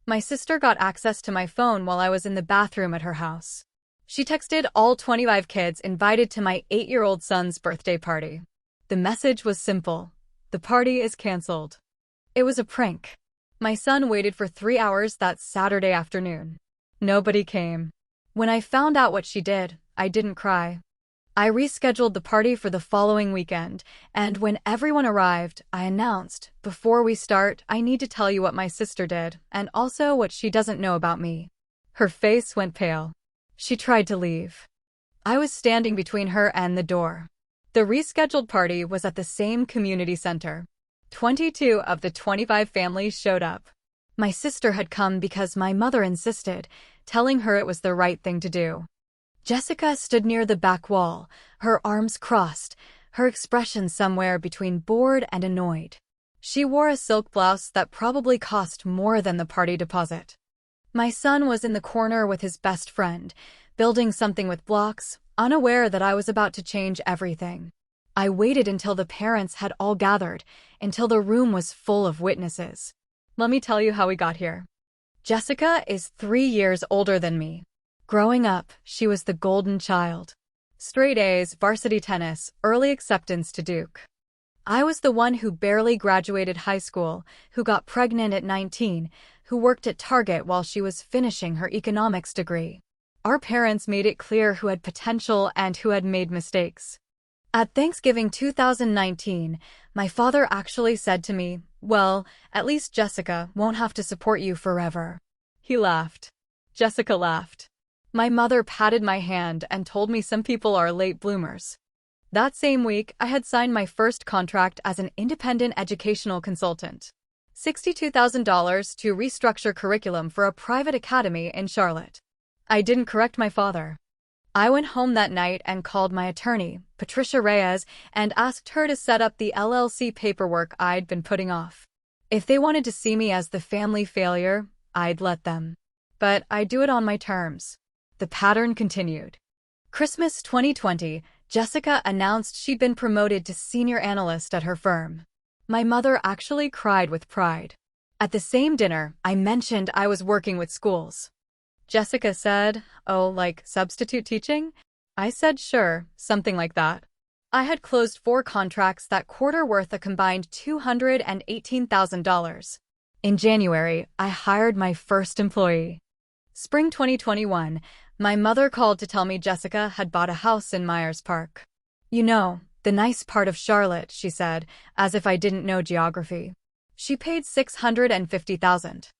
My sister got access to my phone while I was in the bathroom at her house. She texted all 25 kids invited to my 8-year-old son's birthday party. The message was simple. The party is canceled. It was a prank. My son waited for 3 hours that Saturday afternoon. Nobody came. When I found out what she did, I didn't cry. I rescheduled the party for the following weekend, and when everyone arrived, I announced, "Before we start, I need to tell you what my sister did, and also what she doesn't know about me." Her face went pale. She tried to leave. I was standing between her and the door. The rescheduled party was at the same community center. 22 of the 25 families showed up. My sister had come because my mother insisted, telling her it was the right thing to do. Jessica stood near the back wall, her arms crossed, her expression somewhere between bored and annoyed. She wore a silk blouse that probably cost more than the party deposit. My son was in the corner with his best friend, building something with blocks, unaware that I was about to change everything. I waited until the parents had all gathered, until the room was full of witnesses. Let me tell you how we got here. Jessica is 3 years older than me. Growing up, she was the golden child. Straight A's, varsity tennis, early acceptance to Duke. I was the one who barely graduated high school, who got pregnant at 19, who worked at Target while she was finishing her economics degree. Our parents made it clear who had potential and who had made mistakes. At Thanksgiving 2019, my father actually said to me, "Well, at least Jessica won't have to support you forever." He laughed. Jessica laughed. My mother patted my hand and told me some people are late bloomers. That same week, I had signed my first contract as an independent educational consultant. $62,000 to restructure curriculum for a private academy in Charlotte. I didn't correct my father. I went home that night and called my attorney, Patricia Reyes, and asked her to set up the LLC paperwork I'd been putting off. If they wanted to see me as the family failure, I'd let them. But I'd do it on my terms. The pattern continued. Christmas 2020, Jessica announced she'd been promoted to senior analyst at her firm. My mother actually cried with pride. At the same dinner, I mentioned I was working with schools. Jessica said, "Oh, like substitute teaching?" I said sure, something like that. I had closed 4 contracts that quarter worth a combined $218,000. In January, I hired my first employee. Spring 2021, my mother called to tell me Jessica had bought a house in Myers Park. "You know, the nice part of Charlotte," she said, as if I didn't know geography. She paid $650,000.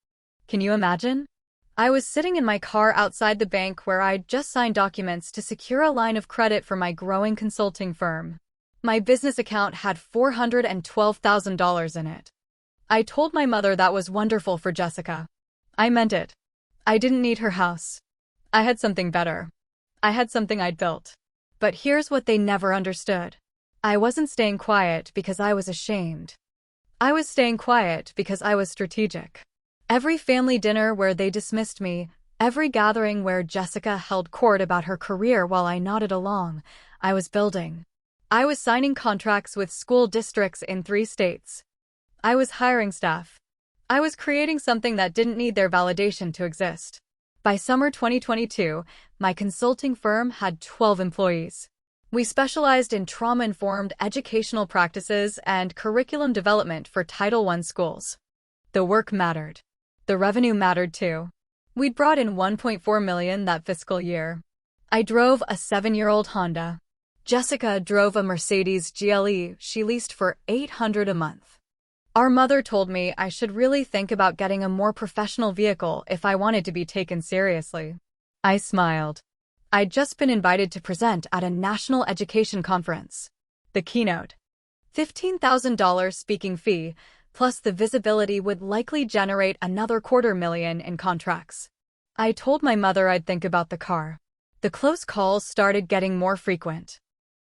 Can you imagine? I was sitting in my car outside the bank where I'd just signed documents to secure a line of credit for my growing consulting firm. My business account had $412,000 in it. I told my mother that was wonderful for Jessica. I meant it. I didn't need her house. I had something better. I had something I'd built. But here's what they never understood. I wasn't staying quiet because I was ashamed. I was staying quiet because I was strategic. Every family dinner where they dismissed me, every gathering where Jessica held court about her career while I nodded along, I was building. I was signing contracts with school districts in 3 states. I was hiring staff. I was creating something that didn't need their validation to exist. By summer 2022, my consulting firm had 12 employees. We specialized in trauma-informed educational practices and curriculum development for Title I schools. The work mattered. The revenue mattered too. We'd brought in $1.4 million that fiscal year. I drove a 7-year-old Honda. Jessica drove a Mercedes GLE she leased for $800 a month. Our mother told me I should really think about getting a more professional vehicle if I wanted to be taken seriously. I smiled. I'd just been invited to present at a national education conference. The keynote. $15,000 speaking fee, plus the visibility would likely generate another $250,000 in contracts. I told my mother I'd think about the car. The close calls started getting more frequent.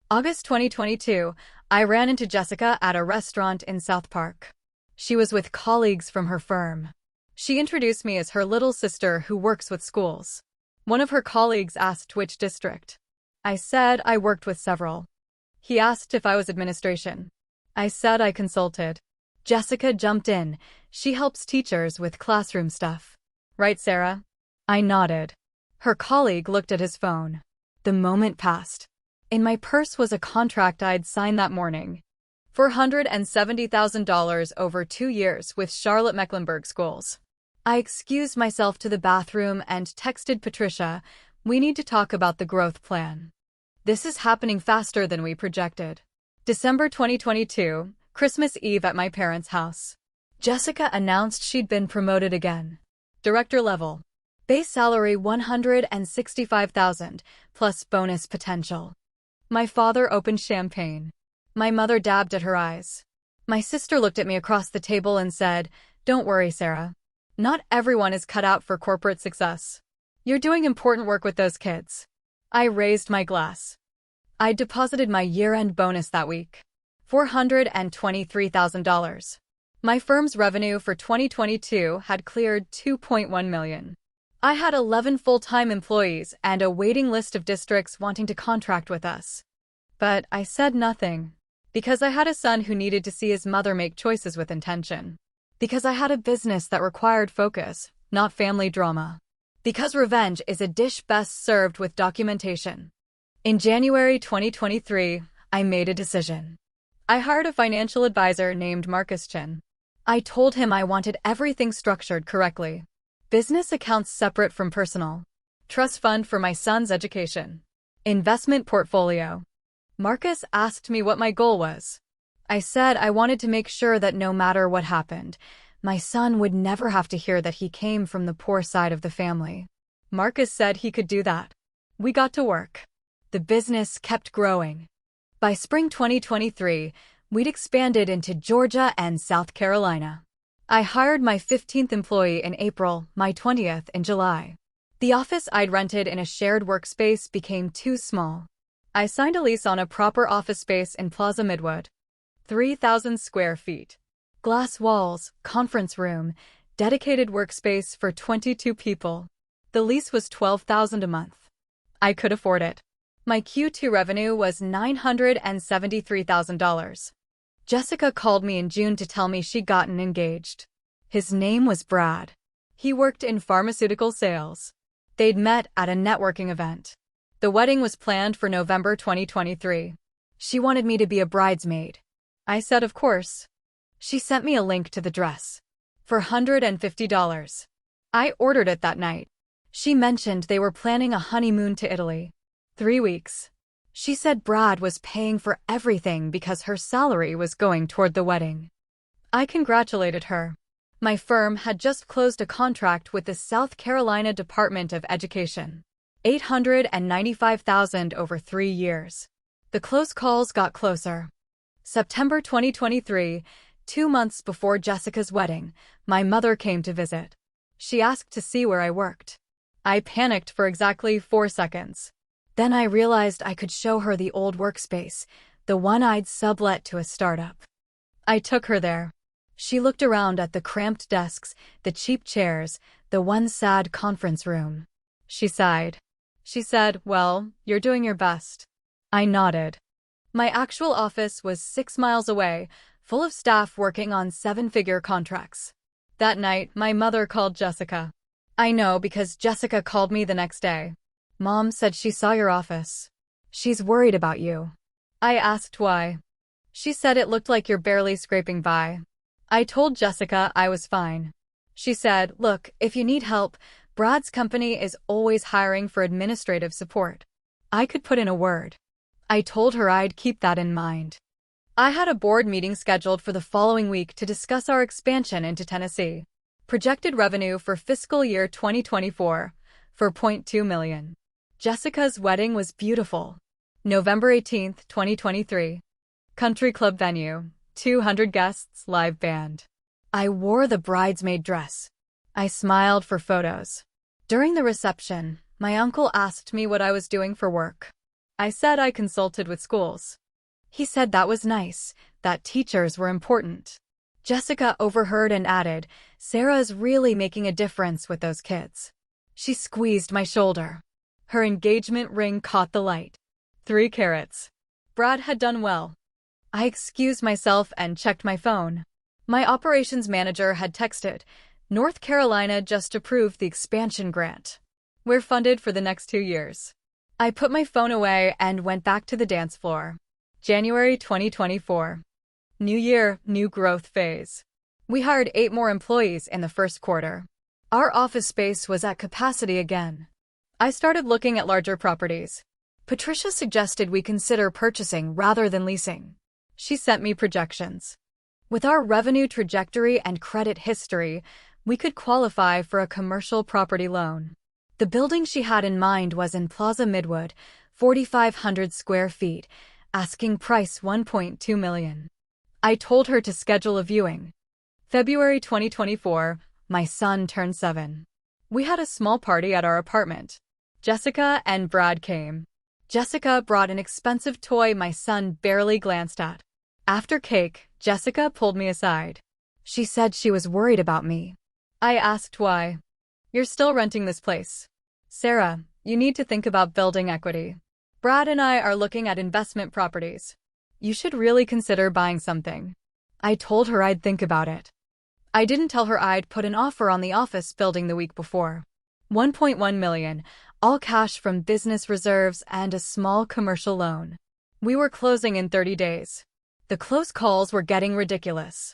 August 2022, I ran into Jessica at a restaurant in South Park. She was with colleagues from her firm. She introduced me as her little sister who works with schools. One of her colleagues asked which district. I said I worked with several. He asked if I was administration. I said I consulted. Jessica jumped in. She helps teachers with classroom stuff. Right, Sarah? I nodded. Her colleague looked at his phone. The moment passed. In my purse was a contract I'd signed that morning. $470,000 over 2 years with Charlotte Mecklenburg schools. I excused myself to the bathroom and texted Patricia, "We need to talk about the growth plan. This is happening faster than we projected." December 2022, Christmas Eve at my parents' house. Jessica announced she'd been promoted again. Director level. Base salary $165,000, plus bonus potential. My father opened champagne. My mother dabbed at her eyes. My sister looked at me across the table and said, "Don't worry, Sarah. Not everyone is cut out for corporate success. You're doing important work with those kids." I raised my glass. I deposited my year-end bonus that week. $423,000. My firm's revenue for 2022 had cleared $2.1 million. I had 11 full-time employees and a waiting list of districts wanting to contract with us. But I said nothing. Because I had a son who needed to see his mother make choices with intention. Because I had a business that required focus, not family drama. Because revenge is a dish best served with documentation. In January 2023, I made a decision. I hired a financial advisor named Marcus Chin. I told him I wanted everything structured correctly. Business accounts separate from personal. Trust fund for my son's education. Investment portfolio. Marcus asked me what my goal was. I said I wanted to make sure that no matter what happened, my son would never have to hear that he came from the poor side of the family. Marcus said he could do that. We got to work. The business kept growing. By spring 2023, we'd expanded into Georgia and South Carolina. I hired my 15th employee in April, my 20th in July. The office I'd rented in a shared workspace became too small. I signed a lease on a proper office space in Plaza Midwood. 3,000 square feet. Glass walls, conference room, dedicated workspace for 22 people. The lease was $12,000 a month. I could afford it. My Q2 revenue was $973,000. Jessica called me in June to tell me she'd gotten engaged. His name was Brad. He worked in pharmaceutical sales. They'd met at a networking event. The wedding was planned for November 2023. She wanted me to be a bridesmaid. I said of course. She sent me a link to the dress. For $150. I ordered it that night. She mentioned they were planning a honeymoon to Italy. 3 weeks. She said Brad was paying for everything because her salary was going toward the wedding. I congratulated her. My firm had just closed a contract with the South Carolina Department of Education. $895,000 over 3 years. The close calls got closer. September 2023, 2 months before Jessica's wedding, my mother came to visit. She asked to see where I worked. I panicked for exactly 4 seconds. Then I realized I could show her the old workspace, the one I'd sublet to a startup. I took her there. She looked around at the cramped desks, the cheap chairs, the one sad conference room. She sighed. She said, "Well, you're doing your best." I nodded. My actual office was 6 miles away, full of staff working on 7-figure contracts. That night, my mother called Jessica. I know because Jessica called me the next day. "Mom said she saw your office. She's worried about you." I asked why. She said it looked like you're barely scraping by. I told Jessica I was fine. She said, "Look, if you need help, Brad's company is always hiring for administrative support." I could put in a word. I told her I'd keep that in mind. I had a board meeting scheduled for the following week to discuss our expansion into Tennessee. Projected revenue for fiscal year 2024, $4.2 million. Jessica's wedding was beautiful. November 18, 2023. Country club venue, 200 guests, live band. I wore the bridesmaid dress. I smiled for photos. During the reception, my uncle asked me what I was doing for work. I said I consulted with schools. He said that was nice, that teachers were important. Jessica overheard and added, "Sarah's really making a difference with those kids." She squeezed my shoulder. Her engagement ring caught the light. 3 carats. Brad had done well. I excused myself and checked my phone. My operations manager had texted, North Carolina just approved the expansion grant. We're funded for the next 2 years. I put my phone away and went back to the dance floor. January 2024. New year, new growth phase. We hired 8 more employees in the first quarter. Our office space was at capacity again. I started looking at larger properties. Patricia suggested we consider purchasing rather than leasing. She sent me projections. With our revenue trajectory and credit history, we could qualify for a commercial property loan. The building she had in mind was in Plaza Midwood, 4,500 square feet, asking price $1.2 million. I told her to schedule a viewing. February 2024, my son turned 7. We had a small party at our apartment. Jessica and Brad came. Jessica brought an expensive toy my son barely glanced at. After cake, Jessica pulled me aside. She said she was worried about me. I asked why. You're still renting this place. Sarah, you need to think about building equity. Brad and I are looking at investment properties. You should really consider buying something. I told her I'd think about it. I didn't tell her I'd put an offer on the office building the week before. $1.1 million, all cash from business reserves and a small commercial loan. We were closing in 30 days. The close calls were getting ridiculous.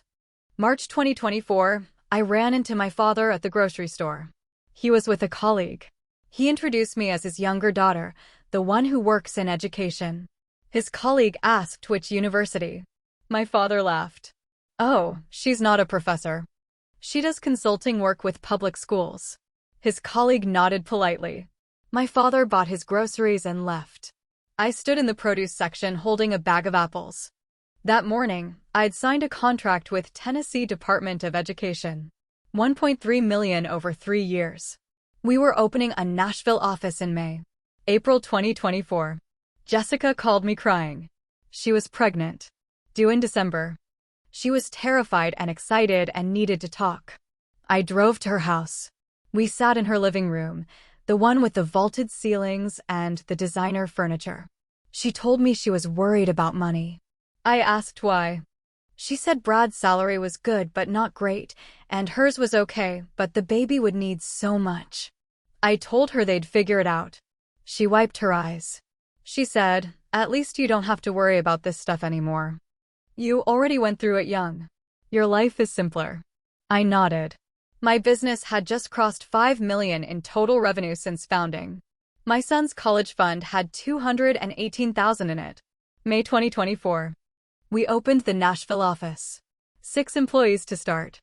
March 2024, I ran into my father at the grocery store. He was with a colleague. He introduced me as his younger daughter, the one who works in education. His colleague asked which university. My father laughed. Oh, she's not a professor. She does consulting work with public schools. His colleague nodded politely. My father bought his groceries and left. I stood in the produce section holding a bag of apples. That morning, I'd signed a contract with Tennessee Department of Education. $1.3 million over 3 years. We were opening a Nashville office in May. April 2024. Jessica called me crying. She was pregnant. Due in December. She was terrified and excited and needed to talk. I drove to her house. We sat in her living room, the one with the vaulted ceilings and the designer furniture. She told me she was worried about money. I asked why. She said Brad's salary was good but not great, and hers was okay, but the baby would need so much. I told her they'd figure it out. She wiped her eyes. She said, "At least you don't have to worry about this stuff anymore. You already went through it young. Your life is simpler." I nodded. My business had just crossed $5 million in total revenue since founding. My son's college fund had $218,000 in it. May 2024. We opened the Nashville office. 6 employees to start.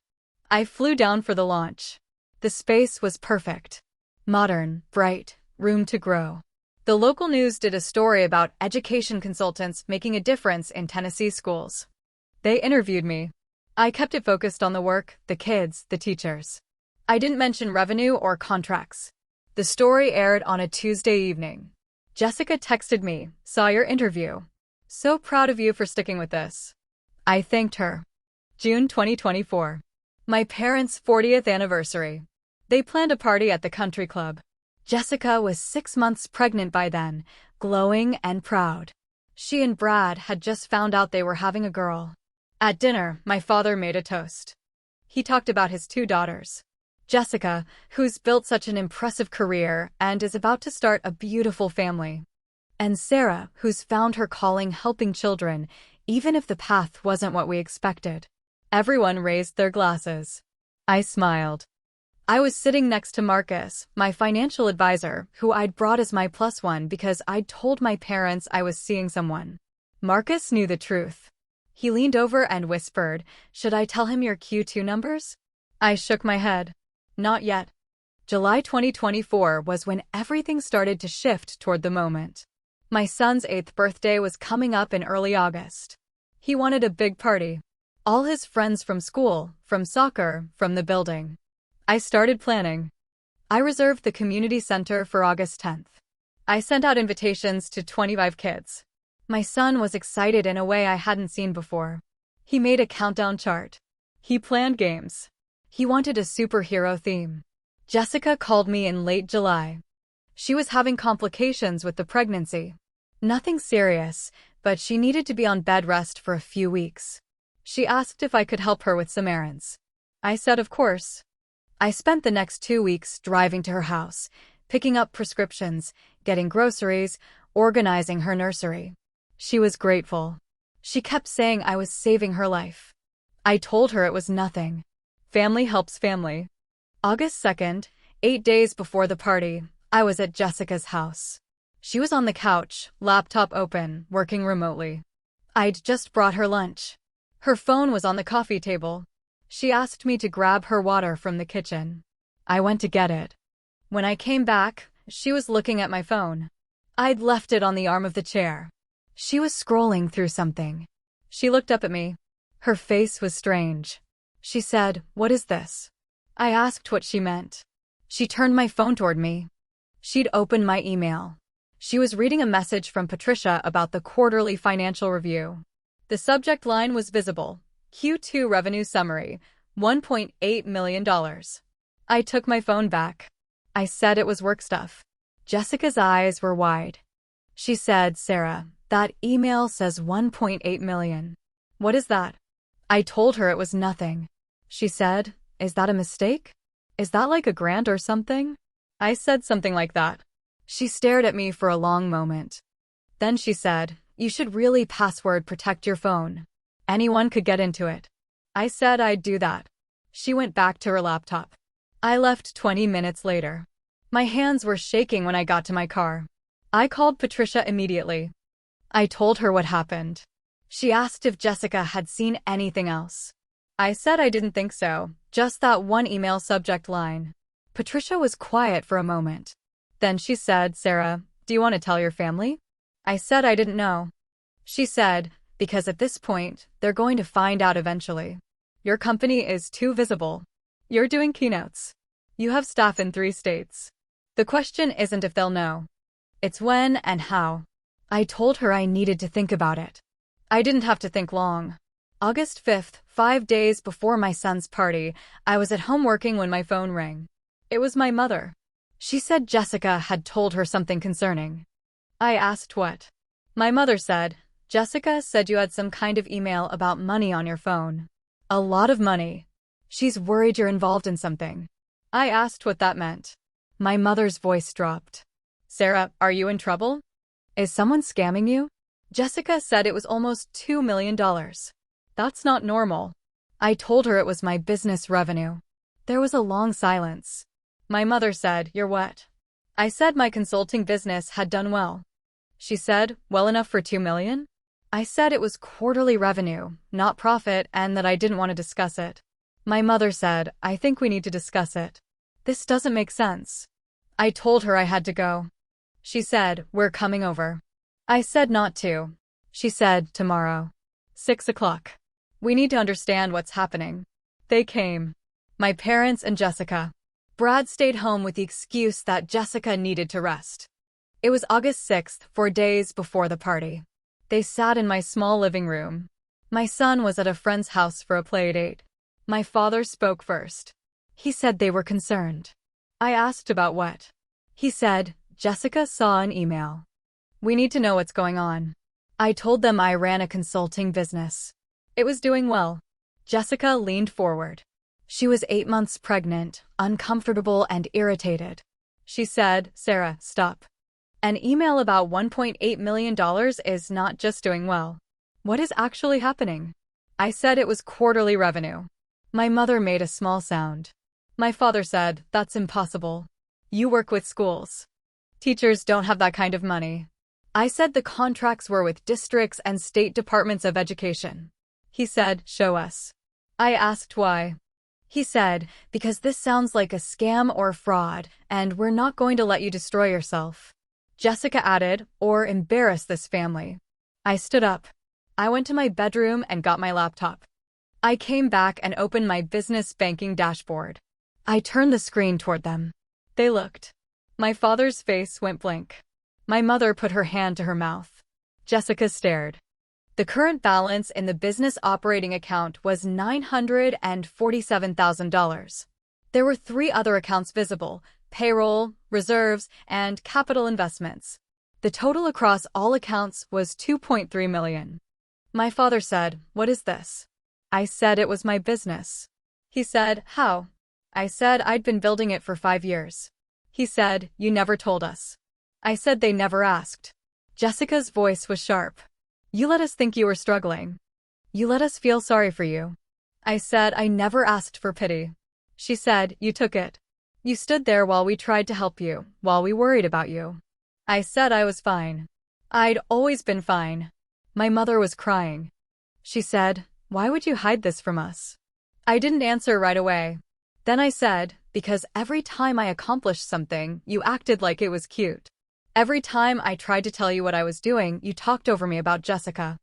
I flew down for the launch. The space was perfect. Modern, bright, room to grow. The local news did a story about education consultants making a difference in Tennessee schools. They interviewed me. I kept it focused on the work, the kids, the teachers. I didn't mention revenue or contracts. The story aired on a Tuesday evening. Jessica texted me, "Saw your interview. So proud of you for sticking with this." I thanked her. June 2024. My parents' 40th anniversary. They planned a party at the country club. Jessica was 6 months pregnant by then, glowing and proud. She and Brad had just found out they were having a girl. At dinner, my father made a toast. He talked about his 2 daughters. Jessica, who's built such an impressive career and is about to start a beautiful family. And Sarah, who's found her calling helping children, even if the path wasn't what we expected. Everyone raised their glasses. I smiled. I was sitting next to Marcus, my financial advisor, who I'd brought as my +1 because I'd told my parents I was seeing someone. Marcus knew the truth. He leaned over and whispered, "Should I tell him your Q2 numbers?" I shook my head. Not yet. July 2024 was when everything started to shift toward the moment. My son's 8th birthday was coming up in early August. He wanted a big party. All his friends from school, from soccer, from the building. I started planning. I reserved the community center for August 10th. I sent out invitations to 25 kids. My son was excited in a way I hadn't seen before. He made a countdown chart. He planned games. He wanted a superhero theme. Jessica called me in late July. She was having complications with the pregnancy. Nothing serious, but she needed to be on bed rest for a few weeks. She asked if I could help her with some errands. I said of course. I spent the next 2 weeks driving to her house, picking up prescriptions, getting groceries, organizing her nursery. She was grateful. She kept saying I was saving her life. I told her it was nothing. Family helps family. August 2nd, 8 days before the party, I was at Jessica's house. She was on the couch, laptop open, working remotely. I'd just brought her lunch. Her phone was on the coffee table. She asked me to grab her water from the kitchen. I went to get it. When I came back, she was looking at my phone. I'd left it on the arm of the chair. She was scrolling through something. She looked up at me. Her face was strange. She said, "What is this?" I asked what she meant. She turned my phone toward me. She'd opened my email. She was reading a message from Patricia about the quarterly financial review. The subject line was visible. Q2 revenue summary, $1.8 million. I took my phone back. I said it was work stuff. Jessica's eyes were wide. She said, "Sarah, that email says $1.8 million. What is that?" I told her it was nothing. She said, "Is that a mistake? Is that like a grant or something?" I said something like that. She stared at me for a long moment. Then she said, "You should really password protect your phone. Anyone could get into it." I said I'd do that. She went back to her laptop. I left 20 minutes later. My hands were shaking when I got to my car. I called Patricia immediately. I told her what happened. She asked if Jessica had seen anything else. I said I didn't think so, just that one email subject line. Patricia was quiet for a moment. Then she said, "Sarah, do you want to tell your family?" I said I didn't know. She said, "Because at this point, they're going to find out eventually. Your company is too visible. You're doing keynotes. You have staff in 3 states. The question isn't if they'll know. It's when and how." I told her I needed to think about it. I didn't have to think long. August 5th, 5 days before my son's party, I was at home working when my phone rang. It was my mother. She said Jessica had told her something concerning. I asked what. My mother said, "Jessica said you had some kind of email about money on your phone. A lot of money. She's worried you're involved in something." I asked what that meant. My mother's voice dropped. "Sarah, are you in trouble? Is someone scamming you?" Jessica said it was almost $2 million. That's not normal. I told her it was my business revenue. There was a long silence. My mother said, "You're what?" I said my consulting business had done well. She said, "Well enough for $2 million?" I said it was quarterly revenue, not profit, and that I didn't want to discuss it. My mother said, "I think we need to discuss it. This doesn't make sense." I told her I had to go. She said, "We're coming over." I said not to. She said, "Tomorrow. 6 o'clock. We need to understand what's happening." They came. My parents and Jessica. Brad stayed home with the excuse that Jessica needed to rest. It was August 6th, 4 days before the party. They sat in my small living room. My son was at a friend's house for a play date. My father spoke first. He said they were concerned. I asked about what. He said, "Jessica saw an email. We need to know what's going on." I told them I ran a consulting business. It was doing well. Jessica leaned forward. She was 8 months pregnant, uncomfortable and irritated. She said, "Sarah, stop. An email about $1.8 million is not just doing well. What is actually happening?" I said it was quarterly revenue. My mother made a small sound. My father said, "That's impossible. You work with schools. Teachers don't have that kind of money." I said the contracts were with districts and state departments of education. He said, "Show us." I asked why. He said, "Because this sounds like a scam or fraud, and we're not going to let you destroy yourself." Jessica added, "Or embarrass this family." I stood up. I went to my bedroom and got my laptop. I came back and opened my business banking dashboard. I turned the screen toward them. They looked. My father's face went blank. My mother put her hand to her mouth. Jessica stared. The current balance in the business operating account was $947,000. There were 3 other accounts visible: payroll, reserves, and capital investments. The total across all accounts was $2.3 million. My father said, "What is this?" I said it was my business. He said, "How?" I said I'd been building it for 5 years. He said, you never told us. I said they never asked. Jessica's voice was sharp. You let us think you were struggling. You let us feel sorry for you. I said I never asked for pity. She said, you took it. You stood there while we tried to help you, while we worried about you. I said I was fine. I'd always been fine. My mother was crying. She said, why would you hide this from us? I didn't answer right away. Then I said, because every time I accomplished something, you acted like it was cute. Every time I tried to tell you what I was doing, you talked over me about Jessica.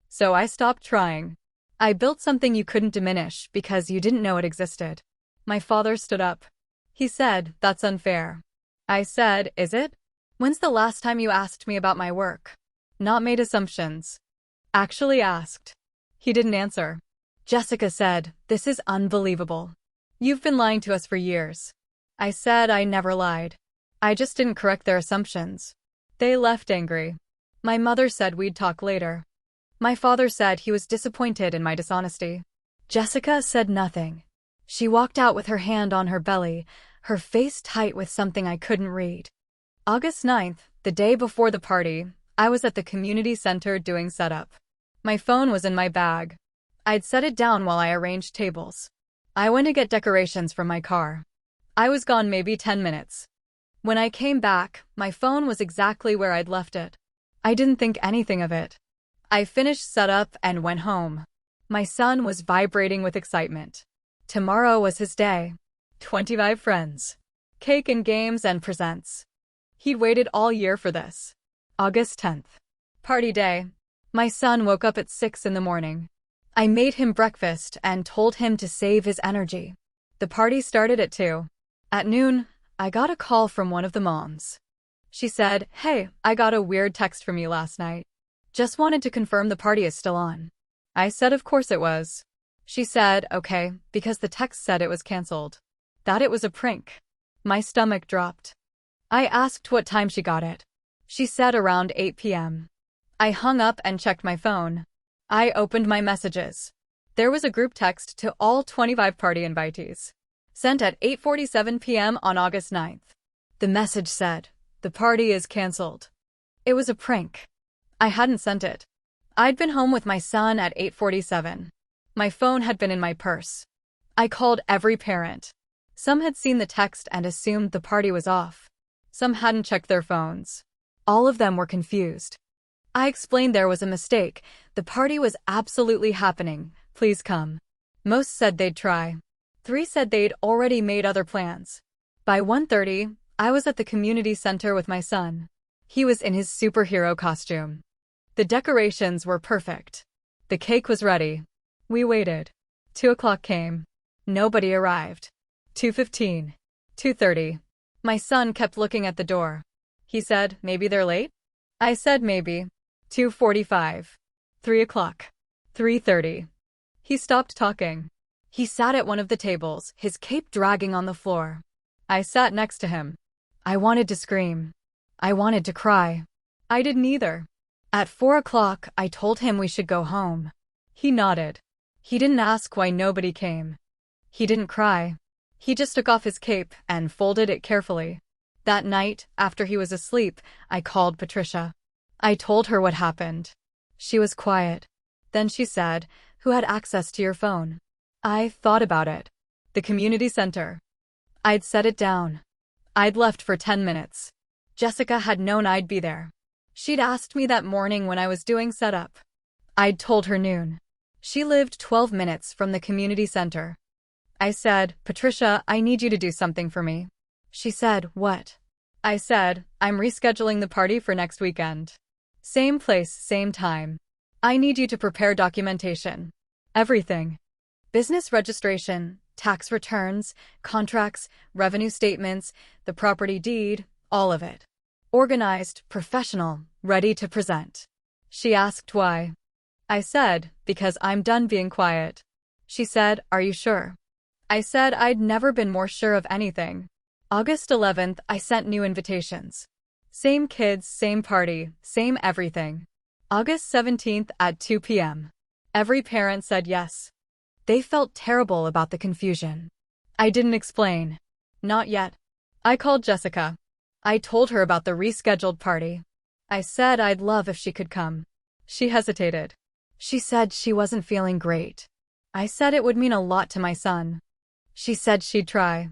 So I stopped trying. I built something you couldn't diminish because you didn't know it existed. My father stood up. He said, that's unfair. I said, is it? When's the last time you asked me about my work? Not made assumptions. Actually asked. He didn't answer. Jessica said, this is unbelievable. You've been lying to us for years. I said I never lied. I just didn't correct their assumptions. They left angry. My mother said we'd talk later. My father said he was disappointed in my dishonesty. Jessica said nothing. She walked out with her hand on her belly, her face tight with something I couldn't read. August 9th, the day before the party, I was at the community center doing setup. My phone was in my bag. I'd set it down while I arranged tables. I went to get decorations from my car. I was gone maybe 10 minutes. When I came back, my phone was exactly where I'd left it. I didn't think anything of it. I finished setup and went home. My son was vibrating with excitement. Tomorrow was his day. 25 friends. Cake and games and presents. He'd waited all year for this. August 10th. Party day. My son woke up at 6 in the morning. I made him breakfast and told him to save his energy. The party started at 2. At noon, I got a call from one of the moms. She said, hey, I got a weird text from you last night. Just wanted to confirm the party is still on. I said of course it was. She said, okay, because the text said it was canceled. That it was a prank. My stomach dropped. I asked what time she got it. She said around 8 p.m. I hung up and checked my phone. I opened my messages. There was a group text to all 25 party invitees. Sent at 8:47 p.m. on August 9th. The message said, the party is canceled. It was a prank. I hadn't sent it. I'd been home with my son at 8:47. My phone had been in my purse. I called every parent. Some had seen the text and assumed the party was off. Some hadn't checked their phones. All of them were confused. I explained there was a mistake. The party was absolutely happening. Please come. Most said they'd try. 3 said they'd already made other plans. By 1:30, I was at the community center with my son. He was in his superhero costume. The decorations were perfect. The cake was ready. We waited. 2 o'clock came. Nobody arrived. 2:15. 2:30. My son kept looking at the door. He said, maybe they're late? I said maybe. 2:45. 3 o'clock. 3:30. He stopped talking. He sat at one of the tables, his cape dragging on the floor. I sat next to him. I wanted to scream. I wanted to cry. I didn't either. At 4 o'clock, I told him we should go home. He nodded. He didn't ask why nobody came. He didn't cry. He just took off his cape and folded it carefully. That night, after he was asleep, I called Patricia. I told her what happened. She was quiet. Then she said, who had access to your phone? I thought about it. The community center. I'd set it down. I'd left for 10 minutes. Jessica had known I'd be there. She'd asked me that morning when I was doing setup. I'd told her noon. She lived 12 minutes from the community center. I said, Patricia, I need you to do something for me. She said, what? I said, I'm rescheduling the party for next weekend. Same place, same time. I need you to prepare documentation. Everything. Business registration, tax returns, contracts, revenue statements, the property deed, all of it. Organized, professional, ready to present. She asked why. I said, because I'm done being quiet. She said, are you sure? I said I'd never been more sure of anything. August 11th, I sent new invitations. Same kids, same party, same everything. August 17th at 2 p.m. Every parent said yes. They felt terrible about the confusion. I didn't explain. Not yet. I called Jessica. I told her about the rescheduled party. I said I'd love if she could come. She hesitated. She said she wasn't feeling great. I said it would mean a lot to my son. She said she'd try.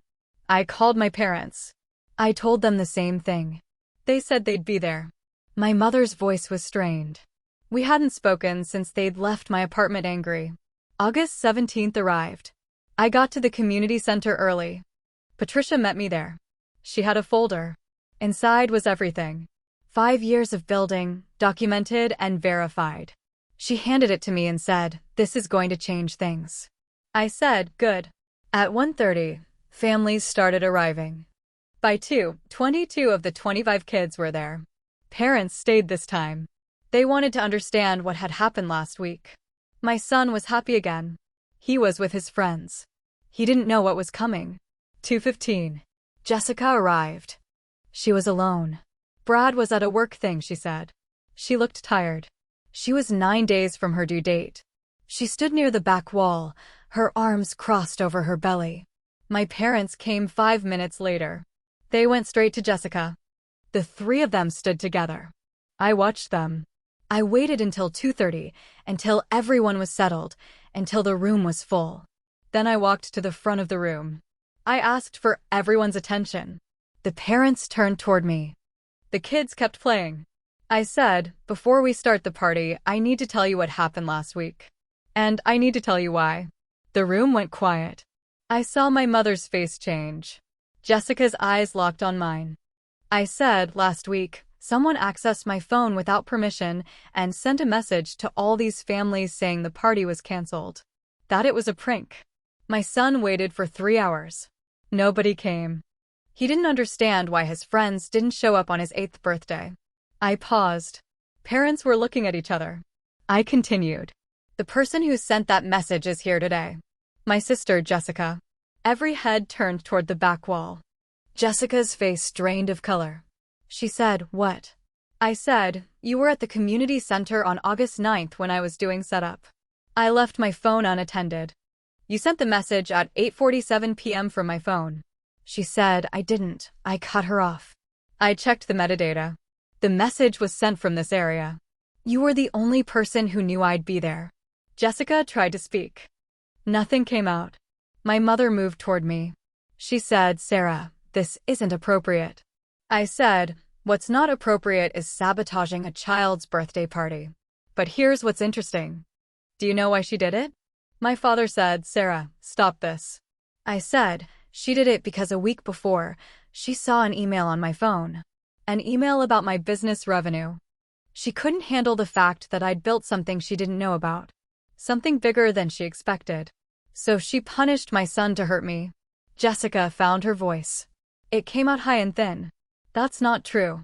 I called my parents. I told them the same thing. They said they'd be there. My mother's voice was strained. We hadn't spoken since they'd left my apartment angry. August 17th arrived. I got to the community center early. Patricia met me there. She had a folder. Inside was everything. 5 years of building, documented and verified. She handed it to me and said, "This is going to change things." I said, "Good." At 1:30, families started arriving. By 22 of the 25 kids were there. Parents stayed this time. They wanted to understand what had happened last week. My son was happy again. He was with his friends. He didn't know what was coming. 2:15. Jessica arrived. She was alone. Brad was at a work thing, she said. She looked tired. She was 9 days from her due date. She stood near the back wall, her arms crossed over her belly. My parents came 5 minutes later. They went straight to Jessica. The 3 of them stood together. I watched them. I waited until 2:30, until everyone was settled, until the room was full. Then I walked to the front of the room. I asked for everyone's attention. The parents turned toward me. The kids kept playing. I said, "Before we start the party, I need to tell you what happened last week. And I need to tell you why." The room went quiet. I saw my mother's face change. Jessica's eyes locked on mine. I said, "Last week, someone accessed my phone without permission and sent a message to all these families saying the party was canceled. That it was a prank." My son waited for 3 hours. Nobody came. He didn't understand why his friends didn't show up on his 8th birthday. I paused. Parents were looking at each other. I continued. "The person who sent that message is here today. My sister, Jessica." Every head turned toward the back wall. Jessica's face drained of color. She said, "What?" I said, "You were at the community center on August 9th when I was doing setup. I left my phone unattended. You sent the message at 8:47 p.m. from my phone." She said, "I didn't." I cut her off. I checked the metadata. The message was sent from this area. You were the only person who knew I'd be there. Jessica tried to speak. Nothing came out. My mother moved toward me. She said, "Sarah, this isn't appropriate." I said, "What's not appropriate is sabotaging a child's birthday party. But here's what's interesting. Do you know why she did it?" My father said, "Sarah, stop this." I said, "She did it because a week before, she saw an email on my phone. An email about my business revenue. She couldn't handle the fact that I'd built something she didn't know about. Something bigger than she expected. So she punished my son to hurt me." Jessica found her voice. It came out high and thin. "That's not true."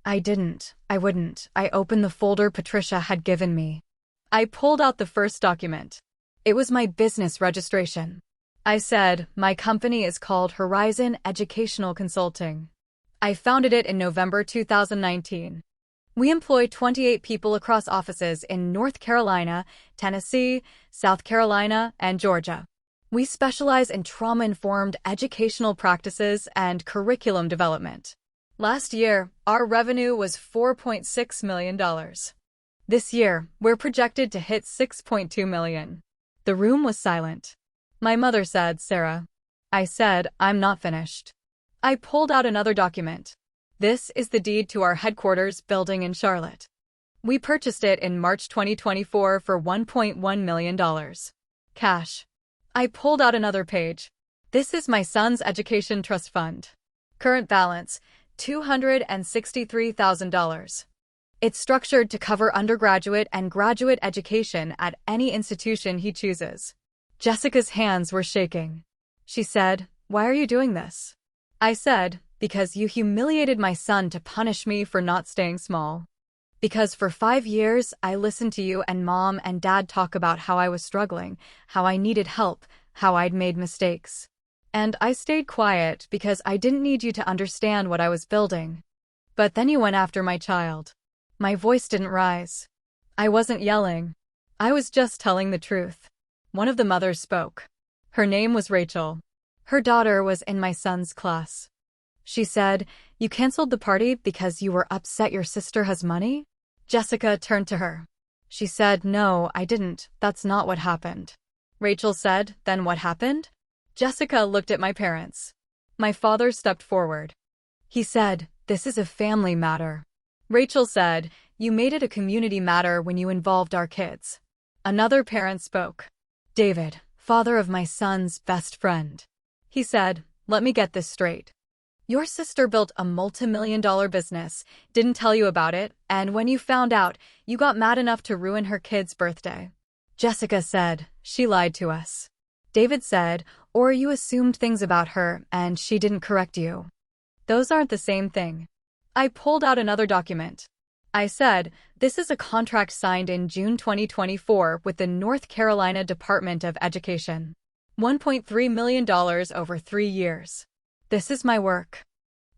I didn't. I wouldn't. I opened the folder Patricia had given me. I pulled out the first document. It was my business registration. I said, "My company is called Horizon Educational Consulting. I founded it in November 2019. We employ 28 people across offices in North Carolina, Tennessee, South Carolina, and Georgia. We specialize in trauma-informed educational practices and curriculum development. Last year, our revenue was $4.6 million. This year, we're projected to hit $6.2 million. The room was silent. My mother said, "Sarah." I said, "I'm not finished." I pulled out another document. This is the deed to our headquarters building in Charlotte. We purchased it in March 2024 for $1.1 million. Cash. I pulled out another page. This is my son's education trust fund. Current balance, $263,000. It's structured to cover undergraduate and graduate education at any institution he chooses. Jessica's hands were shaking. She said, "Why are you doing this?" I said, "Because you humiliated my son to punish me for not staying small. Because for 5 years, I listened to you and Mom and Dad talk about how I was struggling, how I needed help, how I'd made mistakes. And I stayed quiet because I didn't need you to understand what I was building. But then you went after my child." My voice didn't rise. I wasn't yelling. I was just telling the truth. One of the mothers spoke. Her name was Rachel. Her daughter was in my son's class. She said, "You canceled the party because you were upset your sister has money?" Jessica turned to her. She said, "No, I didn't. That's not what happened." Rachel said, "Then what happened?" Jessica looked at my parents. My father stepped forward. He said, "This is a family matter." Rachel said, "You made it a community matter when you involved our kids." Another parent spoke. David, father of my son's best friend. He said, "Let me get this straight. Your sister built a multi-million-dollar business, didn't tell you about it, and when you found out, you got mad enough to ruin her kid's birthday." Jessica said, "She lied to us." David said, "Or you assumed things about her and she didn't correct you." Those aren't the same thing. I pulled out another document. I said, "This is a contract signed in June 2024 with the North Carolina Department of Education. $1.3 million over 3 years. This is my work.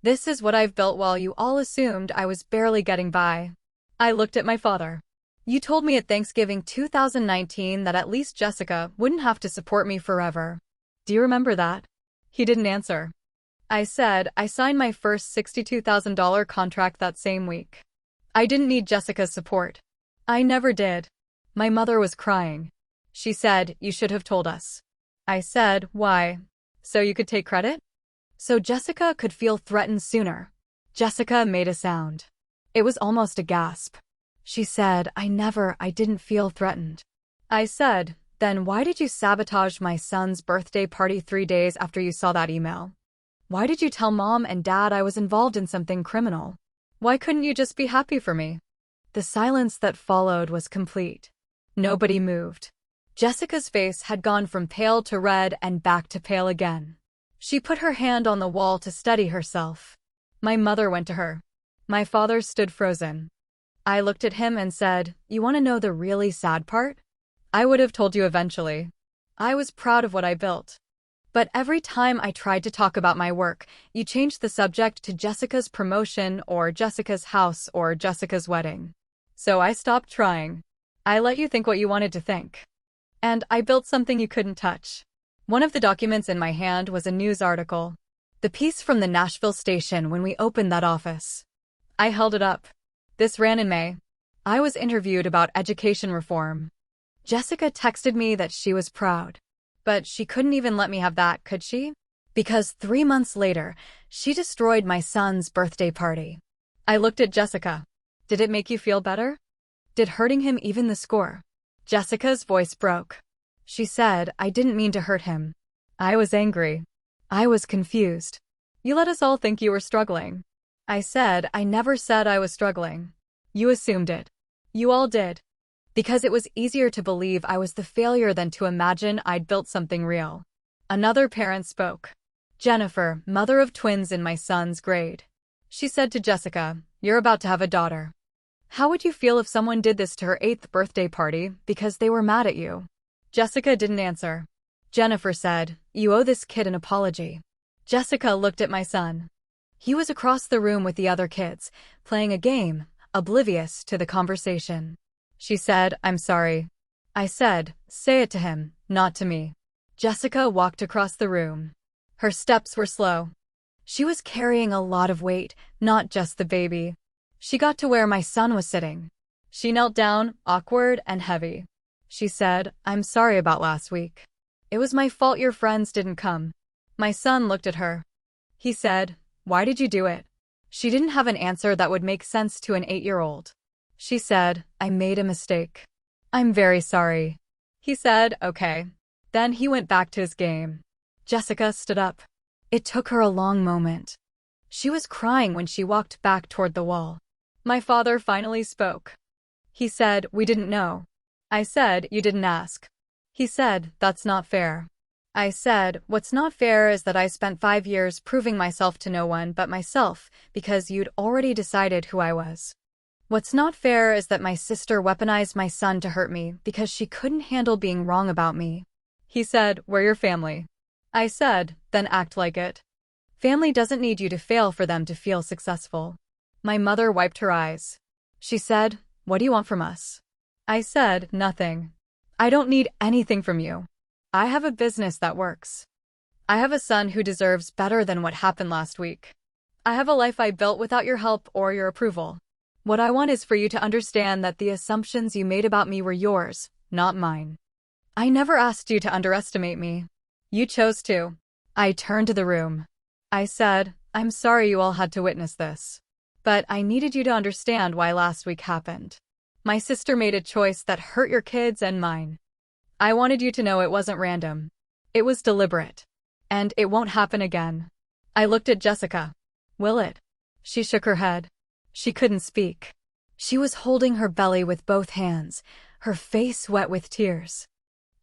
This is what I've built while you all assumed I was barely getting by." I looked at my father. "You told me at Thanksgiving 2019 that at least Jessica wouldn't have to support me forever. Do you remember that?" He didn't answer. I said, "I signed my first $62,000 contract that same week. I didn't need Jessica's support. I never did." My mother was crying. She said, "You should have told us." I said, "Why? So you could take credit? So Jessica could feel threatened sooner." Jessica made a sound. It was almost a gasp. She said, I didn't feel threatened." I said, "Then why did you sabotage my son's birthday party 3 days after you saw that email? Why did you tell Mom and Dad I was involved in something criminal? Why couldn't you just be happy for me?" The silence that followed was complete. Nobody moved. Jessica's face had gone from pale to red and back to pale again. She put her hand on the wall to steady herself. My mother went to her. My father stood frozen. I looked at him and said, "You want to know the really sad part? I would have told you eventually. I was proud of what I built. But every time I tried to talk about my work, you changed the subject to Jessica's promotion or Jessica's house or Jessica's wedding. So I stopped trying. I let you think what you wanted to think. And I built something you couldn't touch." One of the documents in my hand was a news article. The piece from the Nashville station when we opened that office. I held it up. This ran in May. I was interviewed about education reform. Jessica texted me that she was proud. But she couldn't even let me have that, could she? Because 3 months later, she destroyed my son's birthday party. I looked at Jessica. Did it make you feel better? Did hurting him even the score? Jessica's voice broke. She said, "I didn't mean to hurt him. I was angry. I was confused. You let us all think you were struggling." I said, "I never said I was struggling. You assumed it. You all did. Because it was easier to believe I was the failure than to imagine I'd built something real." Another parent spoke. Jennifer, mother of twins in my son's grade. She said to Jessica, "You're about to have a daughter. How would you feel if someone did this to her 8th birthday party because they were mad at you?" Jessica didn't answer. Jennifer said, "You owe this kid an apology." Jessica looked at my son. He was across the room with the other kids, playing a game, oblivious to the conversation. She said, "I'm sorry." I said, "Say it to him, not to me." Jessica walked across the room. Her steps were slow. She was carrying a lot of weight, not just the baby. She got to where my son was sitting. She knelt down, awkward and heavy. She said, "I'm sorry about last week. It was my fault your friends didn't come." My son looked at her. He said, "Why did you do it?" She didn't have an answer that would make sense to an 8-year-old. She said, "I made a mistake. I'm very sorry." He said, "Okay." Then he went back to his game. Jessica stood up. It took her a long moment. She was crying when she walked back toward the wall. My father finally spoke. He said, "We didn't know." I said, "You didn't ask." He said, "That's not fair." I said, "What's not fair is that I spent 5 years proving myself to no one but myself because you'd already decided who I was. What's not fair is that my sister weaponized my son to hurt me because she couldn't handle being wrong about me." He said, "We're your family." I said, "Then act like it. Family doesn't need you to fail for them to feel successful." My mother wiped her eyes. She said, "What do you want from us?" I said, "Nothing. I don't need anything from you. I have a business that works. I have a son who deserves better than what happened last week. I have a life I built without your help or your approval. What I want is for you to understand that the assumptions you made about me were yours, not mine. I never asked you to underestimate me. You chose to. I turned to the room. I said, I'm sorry you all had to witness this. But I needed you to understand why last week happened. My sister made a choice that hurt your kids and mine. I wanted you to know it wasn't random. It was deliberate. And it won't happen again. I looked at Jessica. Will it? She shook her head. She couldn't speak. She was holding her belly with both hands, her face wet with tears.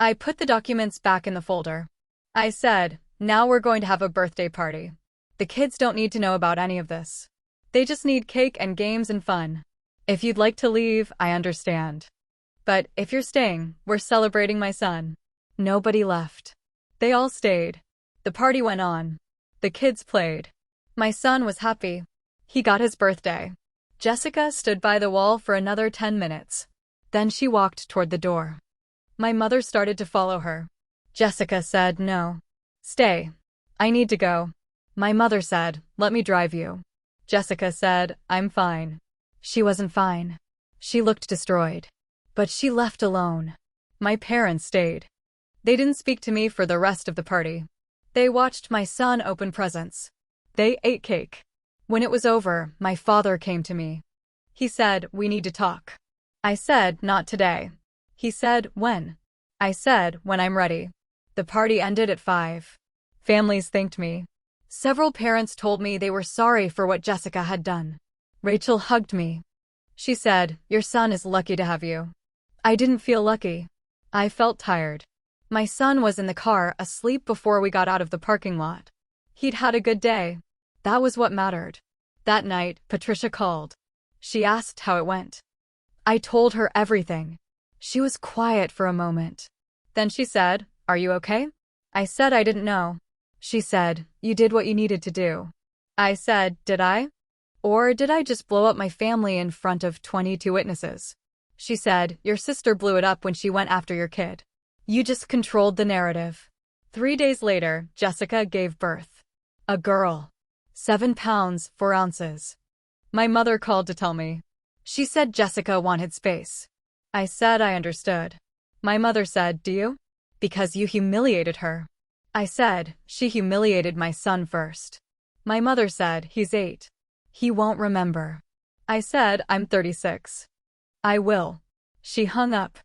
I put the documents back in the folder. I said, now we're going to have a birthday party. The kids don't need to know about any of this. They just need cake and games and fun. If you'd like to leave, I understand. But if you're staying, we're celebrating my son. Nobody left. They all stayed. The party went on. The kids played. My son was happy. He got his birthday. Jessica stood by the wall for another 10 minutes. Then she walked toward the door. My mother started to follow her. Jessica said, no. Stay. I need to go. My mother said, let me drive you. Jessica said, I'm fine. She wasn't fine. She looked destroyed. But she left alone. My parents stayed. They didn't speak to me for the rest of the party. They watched my son open presents. They ate cake. When it was over, my father came to me. He said, we need to talk. I said, not today. He said, when? I said, when I'm ready. The party ended at 5. Families thanked me. Several parents told me they were sorry for what Jessica had done. Rachel hugged me. She said, your son is lucky to have you. I didn't feel lucky. I felt tired. My son was in the car, asleep before we got out of the parking lot. He'd had a good day. That was what mattered. That night, Patricia called. She asked how it went. I told her everything. She was quiet for a moment. Then she said, are you okay? I said I didn't know. She said, you did what you needed to do. I said, did I? Or did I just blow up my family in front of 22 witnesses? She said, your sister blew it up when she went after your kid. You just controlled the narrative. 3 days later, Jessica gave birth. A girl. 7 pounds, 4 ounces. My mother called to tell me. She said Jessica wanted space. I said I understood. My mother said, do you? Because you humiliated her. I said, she humiliated my son first. My mother said, he's 8. He won't remember. I said, I'm 36. I will. She hung up.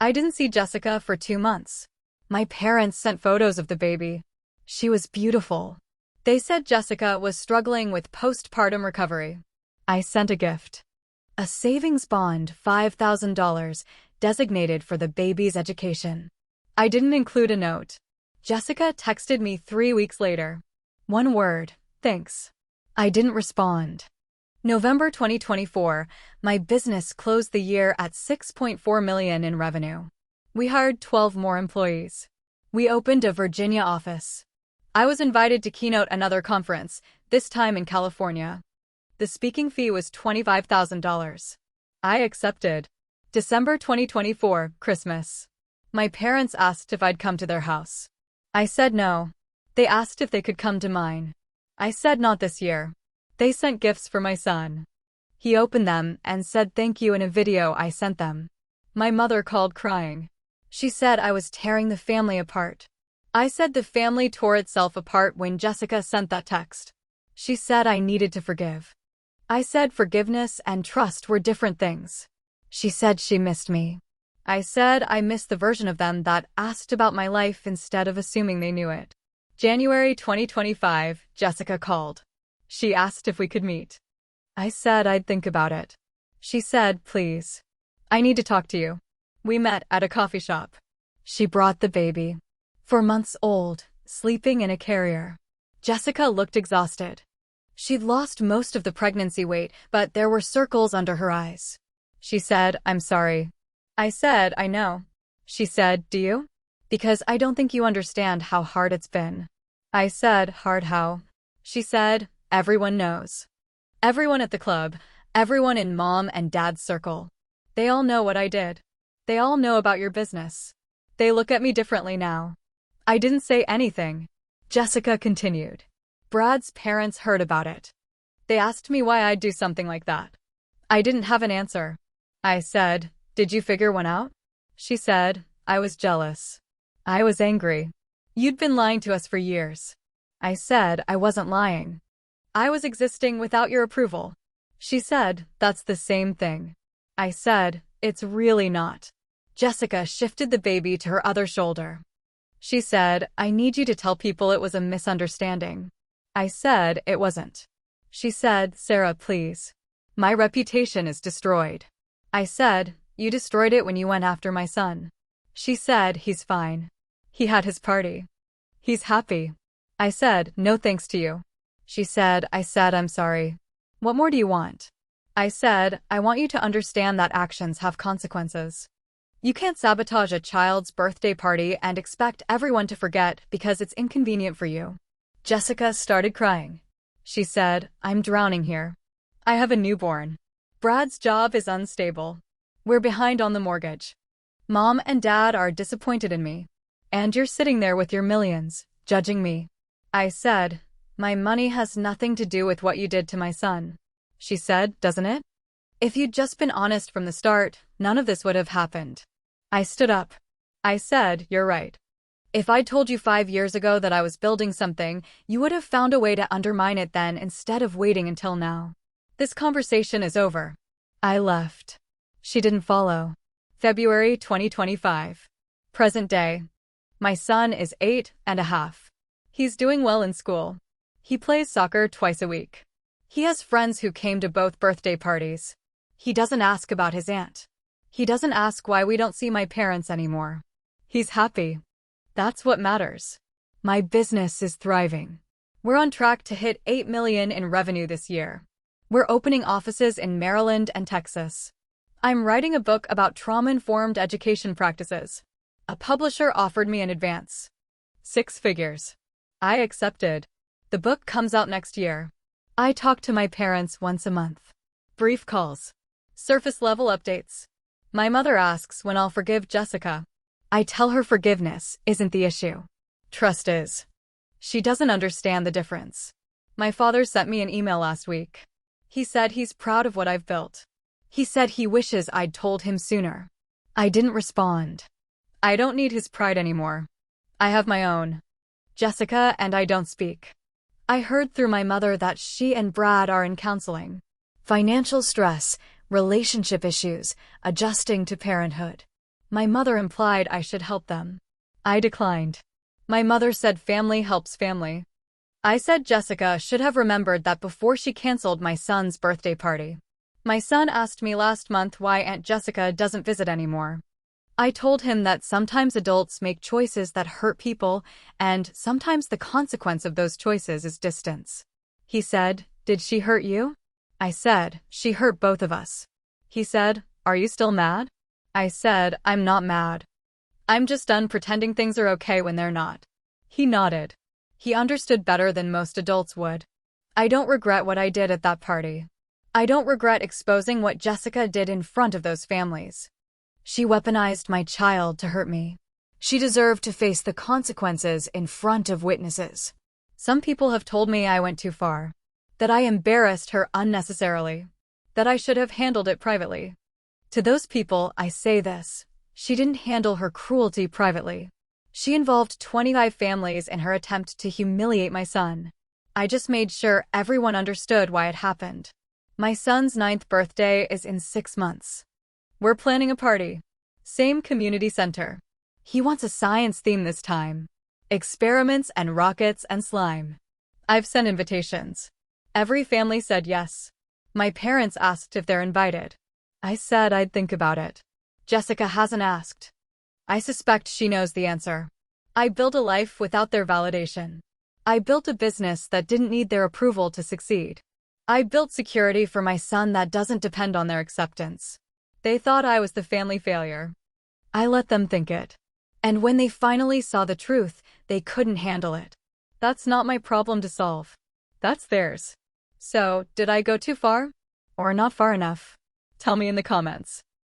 I didn't see Jessica for 2 months. My parents sent photos of the baby. She was beautiful. They said Jessica was struggling with postpartum recovery. I sent a gift. A savings bond, $5,000, designated for the baby's education. I didn't include a note. Jessica texted me 3 weeks later. One word, thanks. I didn't respond. November 2024, my business closed the year at $6.4 million in revenue. We hired 12 more employees. We opened a Virginia office. I was invited to keynote another conference, this time in California. The speaking fee was $25,000. I accepted. December 2024, Christmas. My parents asked if I'd come to their house. I said no. They asked if they could come to mine. I said not this year. They sent gifts for my son. He opened them and said thank you in a video I sent them. My mother called crying. She said I was tearing the family apart. I said the family tore itself apart when Jessica sent that text. She said I needed to forgive. I said forgiveness and trust were different things. She said she missed me. I said I missed the version of them that asked about my life instead of assuming they knew it. January 2025, Jessica called. She asked if we could meet. I said I'd think about it. She said, please. I need to talk to you. We met at a coffee shop. She brought the baby. 4 months old, sleeping in a carrier. Jessica looked exhausted. She'd lost most of the pregnancy weight, but there were circles under her eyes. She said, I'm sorry. I said, I know. She said, do you? Because I don't think you understand how hard it's been. I said, hard how? She said, everyone knows. Everyone at the club, everyone in mom and dad's circle. They all know what I did. They all know about your business. They look at me differently now. I didn't say anything. Jessica continued. Brad's parents heard about it. They asked me why I'd do something like that. I didn't have an answer. I said, "Did you figure one out?" She said, "I was jealous. I was angry. You'd been lying to us for years." I said, "I wasn't lying. I was existing without your approval." She said, "That's the same thing." I said, "It's really not." Jessica shifted the baby to her other shoulder. She said, "I need you to tell people it was a misunderstanding." I said, "It wasn't." She said, "Sarah, please. My reputation is destroyed." I said, "You destroyed it when you went after my son." She said, "He's fine. He had his party. He's happy." I said, "No thanks to you." She said, "I'm sorry. What more do you want?" I said, "I want you to understand that actions have consequences. You can't sabotage a child's birthday party and expect everyone to forget because it's inconvenient for you." Jessica started crying. She said, "I'm drowning here. I have a newborn. Brad's job is unstable. We're behind on the mortgage. Mom and Dad are disappointed in me. And you're sitting there with your millions, judging me." I said, "My money has nothing to do with what you did to my son." She said, "Doesn't it? If you'd just been honest from the start, none of this would have happened." I stood up. I said, "You're right. If I'd told you 5 years ago that I was building something, you would have found a way to undermine it then instead of waiting until now. This conversation is over." I left. She didn't follow. February 2025. Present day. My son is 8.5. He's doing well in school. He plays soccer twice a week. He has friends who came to both birthday parties. He doesn't ask about his aunt. He doesn't ask why we don't see my parents anymore. He's happy. That's what matters. My business is thriving. We're on track to hit $8 million in revenue this year. We're opening offices in Maryland and Texas. I'm writing a book about trauma-informed education practices. A publisher offered me an advance. 6 figures. I accepted. The book comes out next year. I talk to my parents once a month. Brief calls. Surface-level updates. My mother asks when I'll forgive Jessica. I tell her forgiveness isn't the issue. Trust is. She doesn't understand the difference. My father sent me an email last week. He said he's proud of what I've built. He said he wishes I'd told him sooner. I didn't respond. I don't need his pride anymore. I have my own. Jessica and I don't speak. I heard through my mother that she and Brad are in counseling. Financial stress, relationship issues, adjusting to parenthood. My mother implied I should help them. I declined. My mother said family helps family. I said Jessica should have remembered that before she canceled my son's birthday party. My son asked me last month why Aunt Jessica doesn't visit anymore. I told him that sometimes adults make choices that hurt people, and sometimes the consequence of those choices is distance. He said, "Did she hurt you?" I said, "She hurt both of us." He said, "Are you still mad?" I said, "I'm not mad. I'm just done pretending things are okay when they're not." He nodded. He understood better than most adults would. I don't regret what I did at that party. I don't regret exposing what Jessica did in front of those families. She weaponized my child to hurt me. She deserved to face the consequences in front of witnesses. Some people have told me I went too far, that I embarrassed her unnecessarily, that I should have handled it privately. To those people, I say this: she didn't handle her cruelty privately. She involved 25 families in her attempt to humiliate my son. I just made sure everyone understood why it happened. My son's 9th birthday is in 6 months. We're planning a party. Same community center. He wants a science theme this time. Experiments and rockets and slime. I've sent invitations. Every family said yes. My parents asked if they're invited. I said I'd think about it. Jessica hasn't asked. I suspect she knows the answer. I built a life without their validation. I built a business that didn't need their approval to succeed. I built security for my son that doesn't depend on their acceptance. They thought I was the family failure. I let them think it. And when they finally saw the truth, they couldn't handle it. That's not my problem to solve. That's theirs. So, did I go too far? Or not far enough? Tell me in the comments.